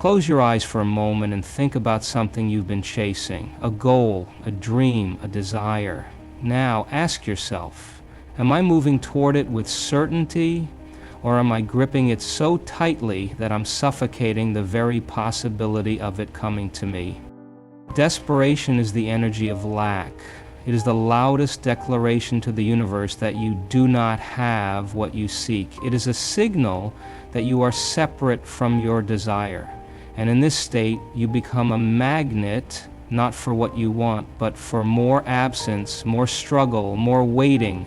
Close your eyes for a moment and think about something you've been chasing, a goal, a dream, a desire. Now ask yourself, am I moving toward it with certainty, or am I gripping it so tightly that I'm suffocating the very possibility of it coming to me? Desperation is the energy of lack. It is the loudest declaration to the universe that you do not have what you seek. It is a signal that you are separate from your desire. And in this state, you become a magnet, not for what you want, but for more absence, more struggle, more waiting.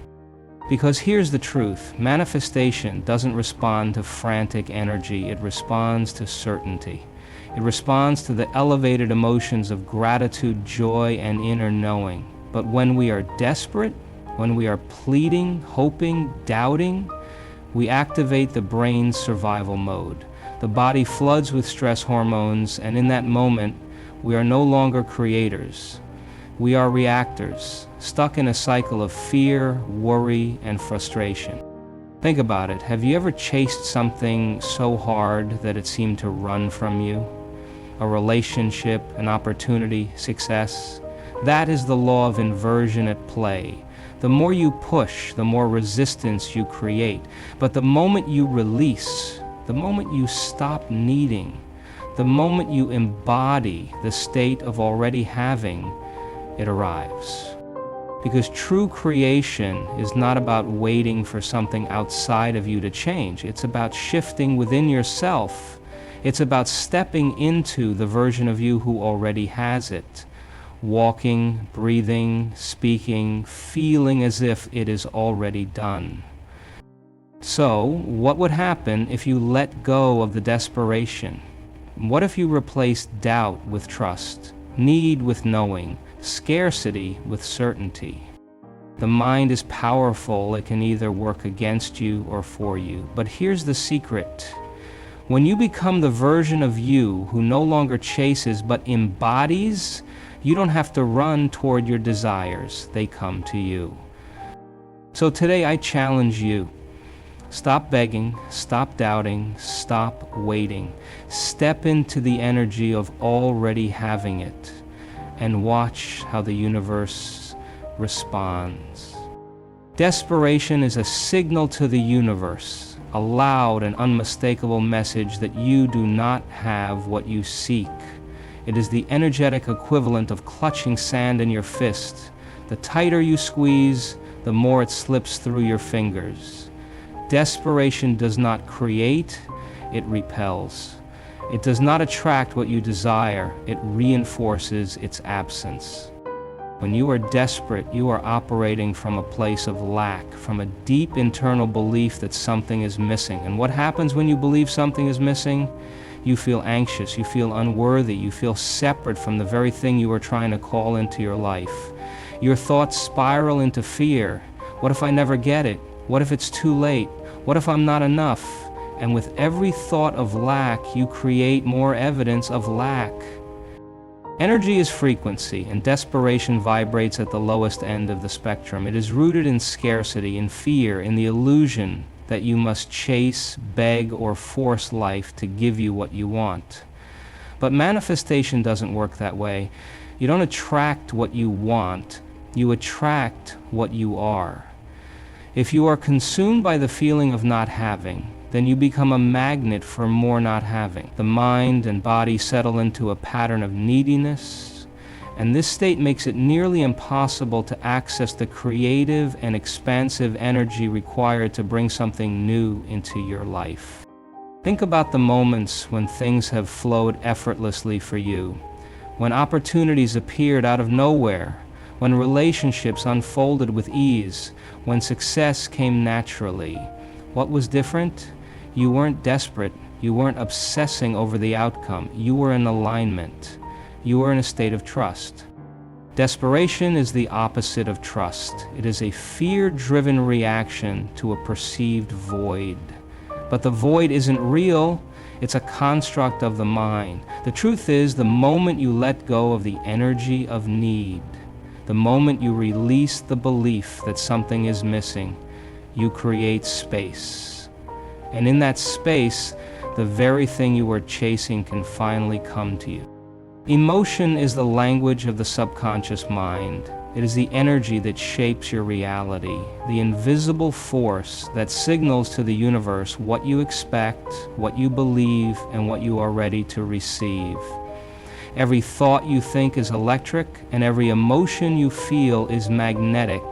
Because here's the truth, manifestation doesn't respond to frantic energy, it responds to certainty. It responds to the elevated emotions of gratitude, joy, and inner knowing. But when we are desperate, when we are pleading, hoping, doubting, we activate the brain's survival mode. The body floods with stress hormones, and in that moment, we are no longer creators. We are reactors, stuck in a cycle of fear, worry, and frustration. Think about it. Have you ever chased something so hard that it seemed to run from you? A relationship, an opportunity, success? That is the law of inversion at play. The more you push, the more resistance you create. But the moment you release, the moment you stop needing, the moment you embody the state of already having, it arrives. Because true creation is not about waiting for something outside of you to change. It's about shifting within yourself. It's about stepping into the version of you who already has it. Walking, breathing, speaking, feeling as if it is already done. So, what would happen if you let go of the desperation? What if you replaced doubt with trust, need with knowing, scarcity with certainty? The mind is powerful. It can either work against you or for you. But here's the secret. When you become the version of you who no longer chases but embodies, you don't have to run toward your desires. They come to you. So today I challenge you. Stop begging, stop doubting, stop waiting. Step into the energy of already having it and watch how the universe responds. Desperation is a signal to the universe, a loud and unmistakable message that you do not have what you seek. It is the energetic equivalent of clutching sand in your fist. The tighter you squeeze, the more it slips through your fingers. Desperation does not create, it repels. It does not attract what you desire, it reinforces its absence. When you are desperate, you are operating from a place of lack, from a deep internal belief that something is missing. And what happens when you believe something is missing? You feel anxious, you feel unworthy, you feel separate from the very thing you are trying to call into your life. Your thoughts spiral into fear. What if I never get it? What if it's too late? What if I'm not enough? And with every thought of lack, you create more evidence of lack. Energy is frequency, and desperation vibrates at the lowest end of the spectrum. It is rooted in scarcity, in fear, in the illusion that you must chase, beg, or force life to give you what you want. But manifestation doesn't work that way. You don't attract what you want, you attract what you are. If you are consumed by the feeling of not having, then you become a magnet for more not having. The mind and body settle into a pattern of neediness, and this state makes it nearly impossible to access the creative and expansive energy required to bring something new into your life. Think about the moments when things have flowed effortlessly for you, when opportunities appeared out of nowhere, when relationships unfolded with ease, when success came naturally. What was different? You weren't desperate. You weren't obsessing over the outcome. You were in alignment. You were in a state of trust. Desperation is the opposite of trust. It is a fear-driven reaction to a perceived void. But the void isn't real. It's a construct of the mind. The truth is, the moment you let go of the energy of need, the moment you release the belief that something is missing, you create space. And in that space, the very thing you are chasing can finally come to you. Emotion is the language of the subconscious mind. It is the energy that shapes your reality, the invisible force that signals to the universe what you expect, what you believe, and what you are ready to receive. Every thought you think is electric, and every emotion you feel is magnetic.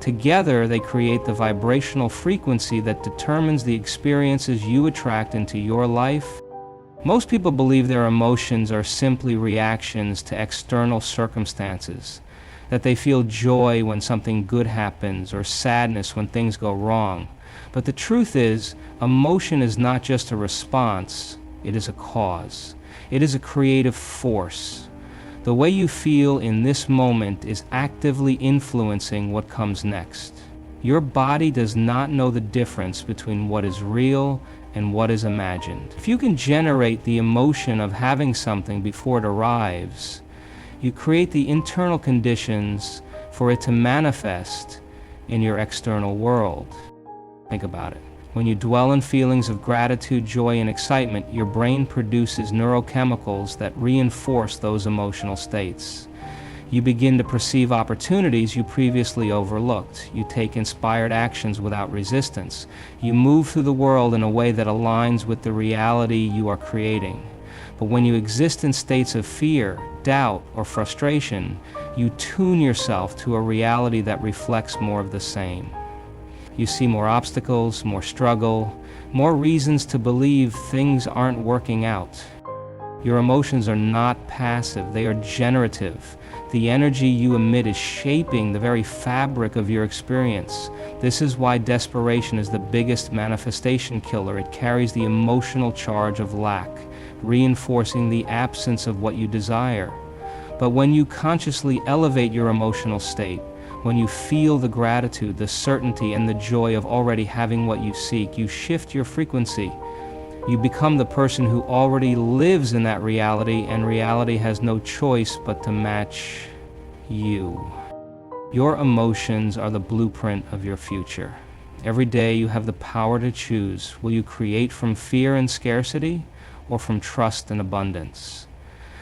Together, they create the vibrational frequency that determines the experiences you attract into your life. Most people believe their emotions are simply reactions to external circumstances, that they feel joy when something good happens or sadness when things go wrong. But the truth is, emotion is not just a response, it is a cause. It is a creative force. The way you feel in this moment is actively influencing what comes next. Your body does not know the difference between what is real and what is imagined. If you can generate the emotion of having something before it arrives, you create the internal conditions for it to manifest in your external world. Think about it. When you dwell in feelings of gratitude, joy, and excitement, your brain produces neurochemicals that reinforce those emotional states. You begin to perceive opportunities you previously overlooked. You take inspired actions without resistance. You move through the world in a way that aligns with the reality you are creating. But when you exist in states of fear, doubt, or frustration, you tune yourself to a reality that reflects more of the same. You see more obstacles, more struggle, more reasons to believe things aren't working out. Your emotions are not passive, they are generative. The energy you emit is shaping the very fabric of your experience. This is why desperation is the biggest manifestation killer. It carries the emotional charge of lack, reinforcing the absence of what you desire. But when you consciously elevate your emotional state, when you feel the gratitude, the certainty, and the joy of already having what you seek, you shift your frequency. You become the person who already lives in that reality, and reality has no choice but to match you. Your emotions are the blueprint of your future. Every day you have the power to choose. Will you create from fear and scarcity, or from trust and abundance?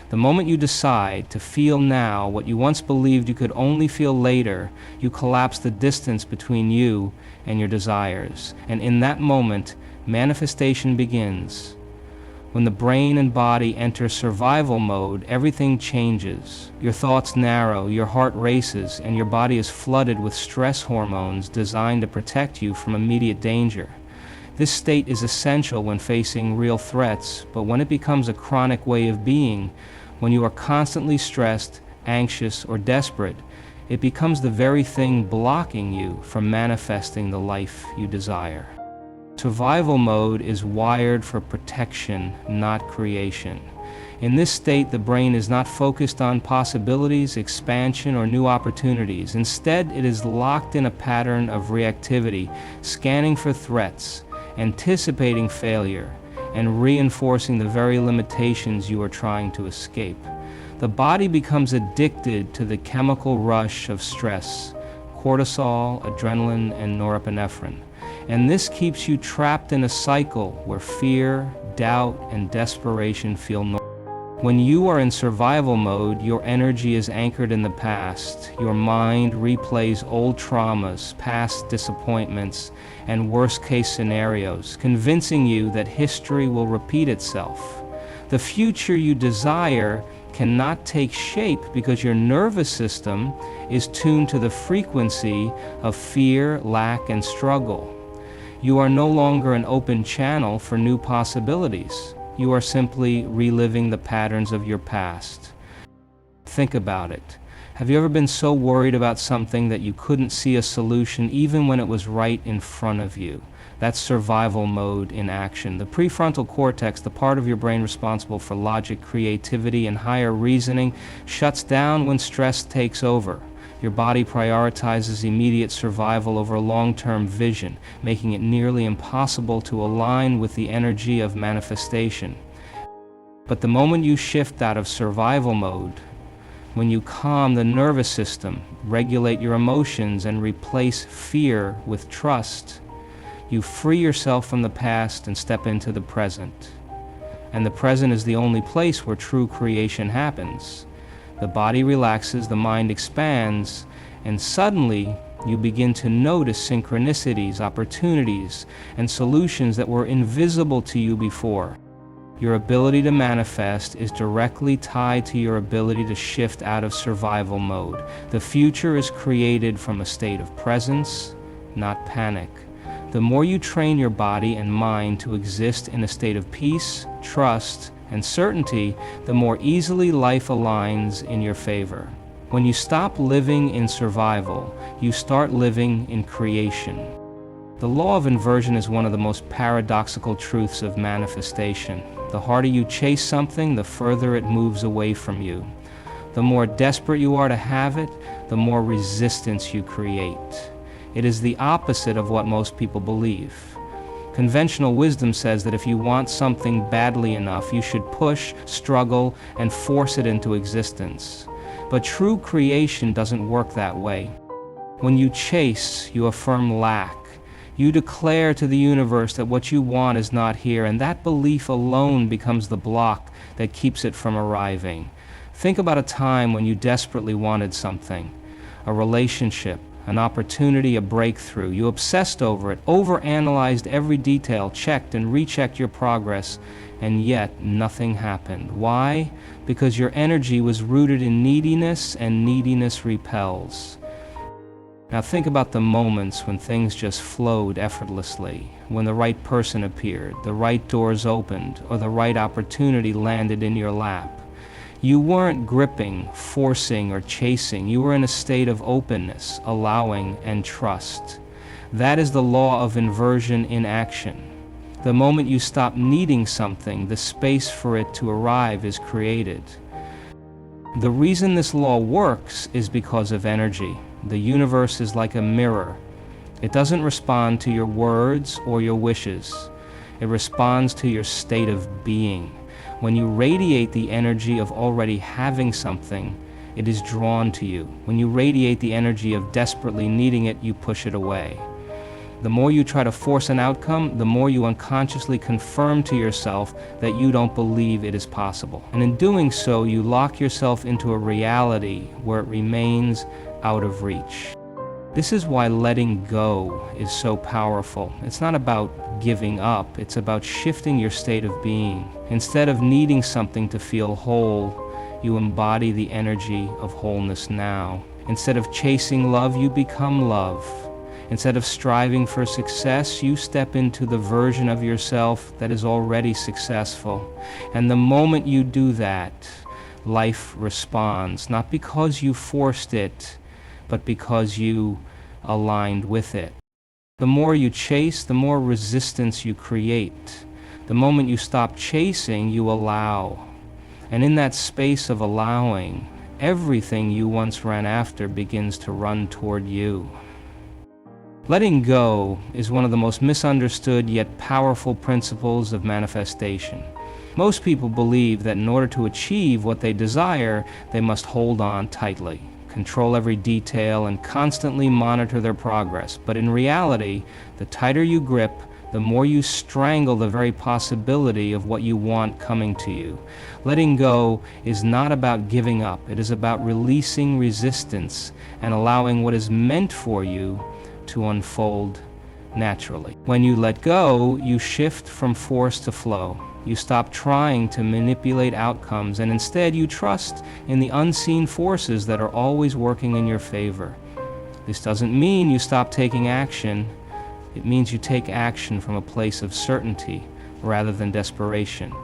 The moment you decide to feel now what you once believed you could only feel later, you collapse the distance between you and your desires. And in that moment, manifestation begins. When the brain and body enter survival mode, everything changes. Your thoughts narrow, your heart races, and your body is flooded with stress hormones designed to protect you from immediate danger. This state is essential when facing real threats, but when it becomes a chronic way of being, when you are constantly stressed, anxious, or desperate, it becomes the very thing blocking you from manifesting the life you desire. Survival mode is wired for protection, not creation. In this state, the brain is not focused on possibilities, expansion, or new opportunities. Instead, it is locked in a pattern of reactivity, scanning for threats, anticipating failure, and reinforcing the very limitations you are trying to escape. The body becomes addicted to the chemical rush of stress, cortisol, adrenaline, and norepinephrine. And this keeps you trapped in a cycle where fear, doubt, and desperation feel normal. When you are in survival mode, your energy is anchored in the past. Your mind replays old traumas, past disappointments, and worst-case scenarios, convincing you that history will repeat itself. The future you desire cannot take shape because your nervous system is tuned to the frequency of fear, lack, and struggle. You are no longer an open channel for new possibilities. You are simply reliving the patterns of your past. Think about it. Have you ever been so worried about something that you couldn't see a solution even when it was right in front of you? That's survival mode in action. The prefrontal cortex, the part of your brain responsible for logic, creativity, and higher reasoning, shuts down when stress takes over. Your body prioritizes immediate survival over long-term vision, making it nearly impossible to align with the energy of manifestation. But the moment you shift out of survival mode, when you calm the nervous system, regulate your emotions, and replace fear with trust, You free yourself from the past and step into the present. And the present is the only place where true creation happens. The body relaxes, the mind expands, and suddenly you begin to notice synchronicities, opportunities, and solutions that were invisible to you before. Your ability to manifest is directly tied to your ability to shift out of survival mode. The future is created from a state of presence, not panic. The more you train your body and mind to exist in a state of peace, trust, and certainty, the more easily life aligns in your favor. When you stop living in survival, you start living in creation. The law of inversion is one of the most paradoxical truths of manifestation. The harder you chase something, the further it moves away from you. The more desperate you are to have it, the more resistance you create. It is the opposite of what most people believe. Conventional wisdom says that if you want something badly enough, you should push, struggle, and force it into existence. But true creation doesn't work that way. When you chase, you affirm lack. You declare to the universe that what you want is not here, and that belief alone becomes the block that keeps it from arriving. Think about a time when you desperately wanted something, a relationship, an opportunity, a breakthrough. You obsessed over it, overanalyzed every detail, checked and rechecked your progress, and yet nothing happened. Why? Because your energy was rooted in neediness, and neediness repels. Now think about the moments when things just flowed effortlessly, when the right person appeared, the right doors opened, or the right opportunity landed in your lap. You weren't gripping, forcing, or chasing. You were in a state of openness, allowing, and trust. That is the law of inversion in action. The moment you stop needing something, the space for it to arrive is created. The reason this law works is because of energy. The universe is like a mirror. It doesn't respond to your words or your wishes. It responds to your state of being. When you radiate the energy of already having something, it is drawn to you. When you radiate the energy of desperately needing it, you push it away. The more you try to force an outcome, the more you unconsciously confirm to yourself that you don't believe it is possible. And in doing so, you lock yourself into a reality where it remains out of reach. This is why letting go is so powerful. It's not about giving up, it's about shifting your state of being. Instead of needing something to feel whole, you embody the energy of wholeness now. Instead of chasing love, you become love. Instead of striving for success, you step into the version of yourself that is already successful. And the moment you do that, life responds, not because you forced it, but because you aligned with it. The more you chase, the more resistance you create. The moment you stop chasing, you allow. And in that space of allowing, everything you once ran after begins to run toward you. Letting go is one of the most misunderstood yet powerful principles of manifestation. Most people believe that in order to achieve what they desire, they must hold on tightly, control every detail, and constantly monitor their progress. But in reality, the tighter you grip, the more you strangle the very possibility of what you want coming to you. Letting go is not about giving up. It is about releasing resistance and allowing what is meant for you to unfold naturally. When you let go, you shift from force to flow. You stop trying to manipulate outcomes, and instead you trust in the unseen forces that are always working in your favor. This doesn't mean you stop taking action. It means you take action from a place of certainty rather than desperation.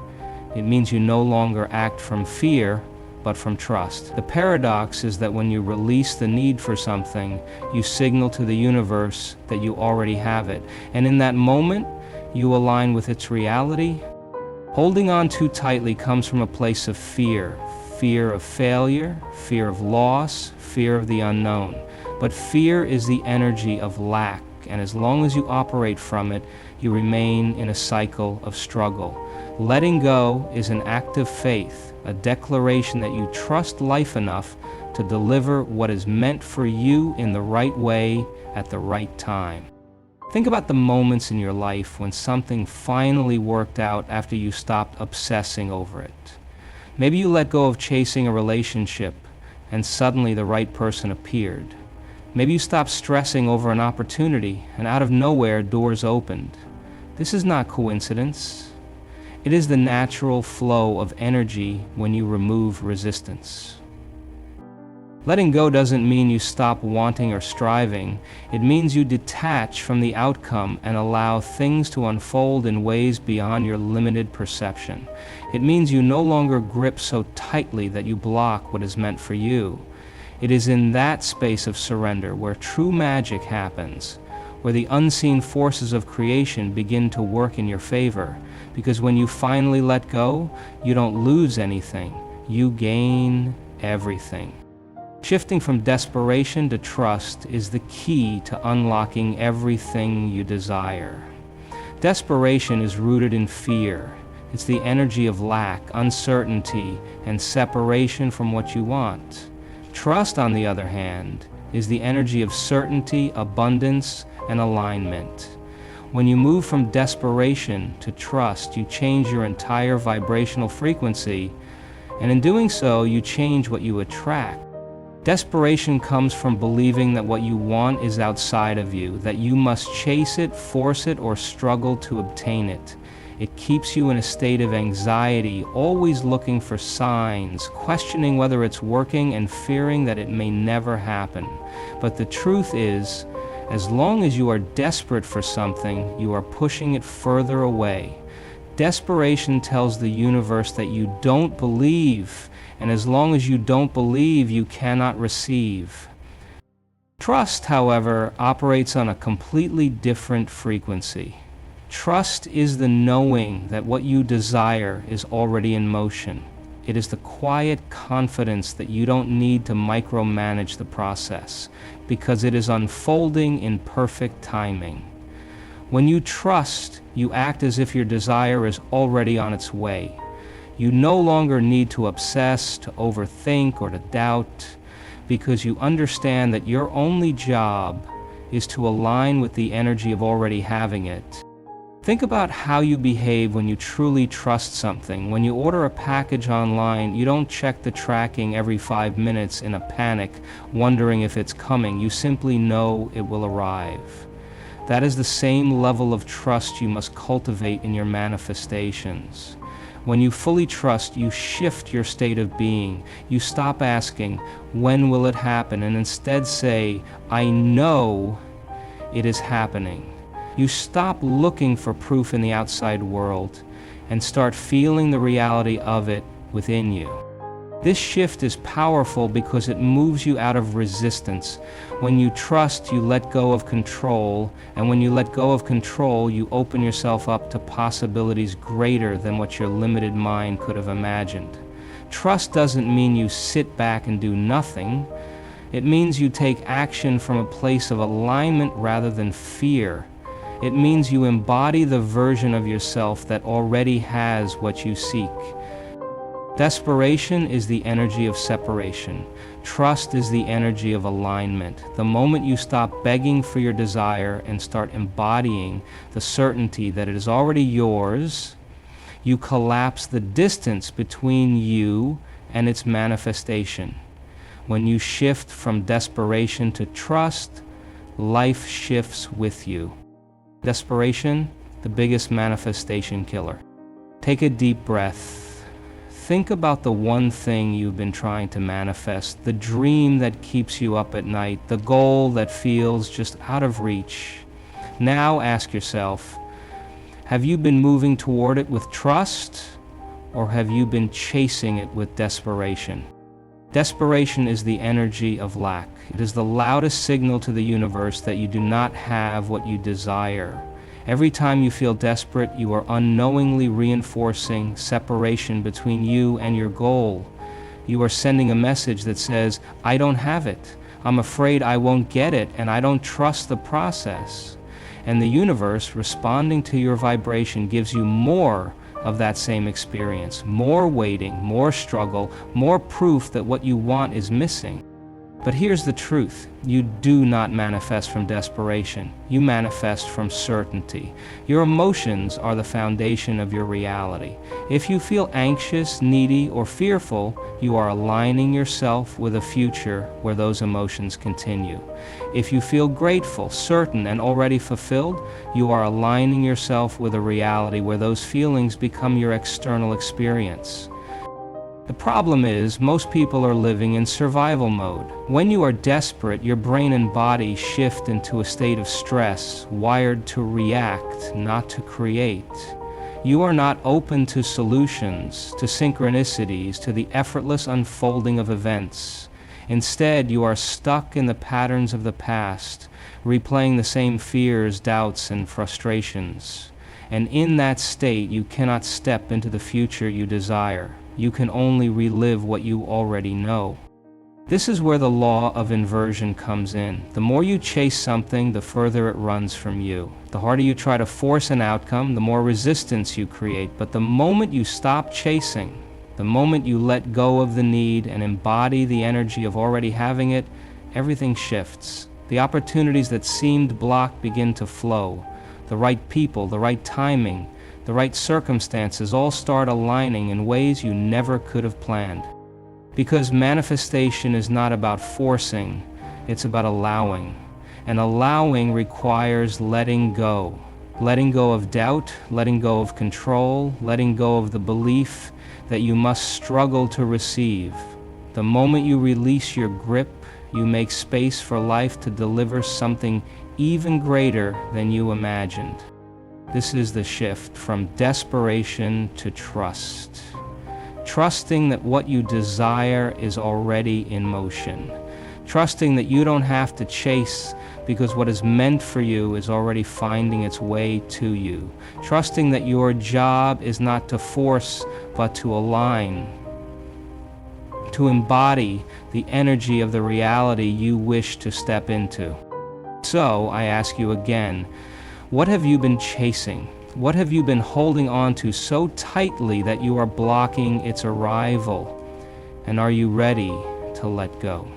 It means you no longer act from fear, but from trust. The paradox is that when you release the need for something, you signal to the universe that you already have it. And in that moment, you align with its reality. Holding on too tightly comes from a place of fear. Fear of failure, fear of loss, fear of the unknown. But fear is the energy of lack, and as long as you operate from it, you remain in a cycle of struggle. Letting go is an act of faith, a declaration that you trust life enough to deliver what is meant for you in the right way at the right time. Think about the moments in your life when something finally worked out after you stopped obsessing over it. Maybe you let go of chasing a relationship and suddenly the right person appeared. Maybe you stopped stressing over an opportunity and out of nowhere doors opened. This is not coincidence. It is the natural flow of energy when you remove resistance. Letting go doesn't mean you stop wanting or striving. It means you detach from the outcome and allow things to unfold in ways beyond your limited perception. It means you no longer grip so tightly that you block what is meant for you. It is in that space of surrender where true magic happens, where the unseen forces of creation begin to work in your favor. Because when you finally let go, you don't lose anything, you gain everything. Shifting from desperation to trust is the key to unlocking everything you desire. Desperation is rooted in fear. It's the energy of lack, uncertainty, and separation from what you want. Trust, on the other hand, is the energy of certainty, abundance, and alignment. When you move from desperation to trust, you change your entire vibrational frequency, and in doing so, you change what you attract. Desperation comes from believing that what you want is outside of you, that you must chase it, force it, or struggle to obtain it. It keeps you in a state of anxiety, always looking for signs, questioning whether it's working and fearing that it may never happen. But the truth is, as long as you are desperate for something, you are pushing it further away. Desperation tells the universe that you don't believe, and as long as you don't believe, you cannot receive. Trust, however, operates on a completely different frequency. Trust is the knowing that what you desire is already in motion. It is the quiet confidence that you don't need to micromanage the process, because it is unfolding in perfect timing. When you trust, you act as if your desire is already on its way. You no longer need to obsess, to overthink, or to doubt, because you understand that your only job is to align with the energy of already having it. Think about how you behave when you truly trust something. When you order a package online, you don't check the tracking every 5 minutes in a panic, wondering if it's coming. You simply know it will arrive. That is the same level of trust you must cultivate in your manifestations. When you fully trust, you shift your state of being. You stop asking, when will it happen? And instead say, I know it is happening. You stop looking for proof in the outside world and start feeling the reality of it within you. This shift is powerful because it moves you out of resistance. When you trust, you let go of control, and when you let go of control, you open yourself up to possibilities greater than what your limited mind could have imagined. Trust doesn't mean you sit back and do nothing. It means you take action from a place of alignment rather than fear. It means you embody the version of yourself that already has what you seek. Desperation is the energy of separation. Trust is the energy of alignment. The moment you stop begging for your desire and start embodying the certainty that it is already yours, you collapse the distance between you and its manifestation. When you shift from desperation to trust, life shifts with you. Desperation, the biggest manifestation killer. Take a deep breath. Think about the one thing you've been trying to manifest, the dream that keeps you up at night, the goal that feels just out of reach. Now ask yourself, have you been moving toward it with trust, or have you been chasing it with desperation? Desperation is the energy of lack. It is the loudest signal to the universe that you do not have what you desire. Every time you feel desperate, you are unknowingly reinforcing separation between you and your goal. You are sending a message that says, I don't have it. I'm afraid I won't get it, and I don't trust the process. And the universe, responding to your vibration, gives you more of that same experience, more waiting, more struggle, more proof that what you want is missing. But here's the truth. You do not manifest from desperation. You manifest from certainty. Your emotions are the foundation of your reality. If you feel anxious, needy, or fearful, you are aligning yourself with a future where those emotions continue. If you feel grateful, certain, and already fulfilled, you are aligning yourself with a reality where those feelings become your external experience. The problem is, most people are living in survival mode. When you are desperate, your brain and body shift into a state of stress, wired to react, not to create. You are not open to solutions, to synchronicities, to the effortless unfolding of events. Instead, you are stuck in the patterns of the past, replaying the same fears, doubts, and frustrations. And in that state, you cannot step into the future you desire. You can only relive what you already know. This is where the law of inversion comes in. The more you chase something, the further it runs from you. The harder you try to force an outcome, the more resistance you create. But the moment you stop chasing, the moment you let go of the need and embody the energy of already having it, everything shifts. The opportunities that seemed blocked begin to flow. The right people, the right timing, the right circumstances all start aligning in ways you never could have planned. Because manifestation is not about forcing, it's about allowing. And allowing requires letting go. Letting go of doubt, letting go of control, letting go of the belief that you must struggle to receive. The moment you release your grip, you make space for life to deliver something even greater than you imagined. This is the shift from desperation to trust. Trusting that what you desire is already in motion. Trusting that you don't have to chase because what is meant for you is already finding its way to you. Trusting that your job is not to force but to align, to embody the energy of the reality you wish to step into. So, I ask you again, what have you been chasing? What have you been holding on to so tightly that you are blocking its arrival? And are you ready to let go?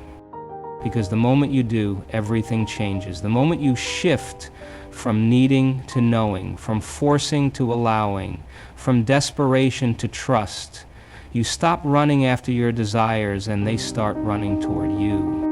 Because the moment you do, everything changes. The moment you shift from needing to knowing, from forcing to allowing, from desperation to trust, you stop running after your desires and they start running toward you.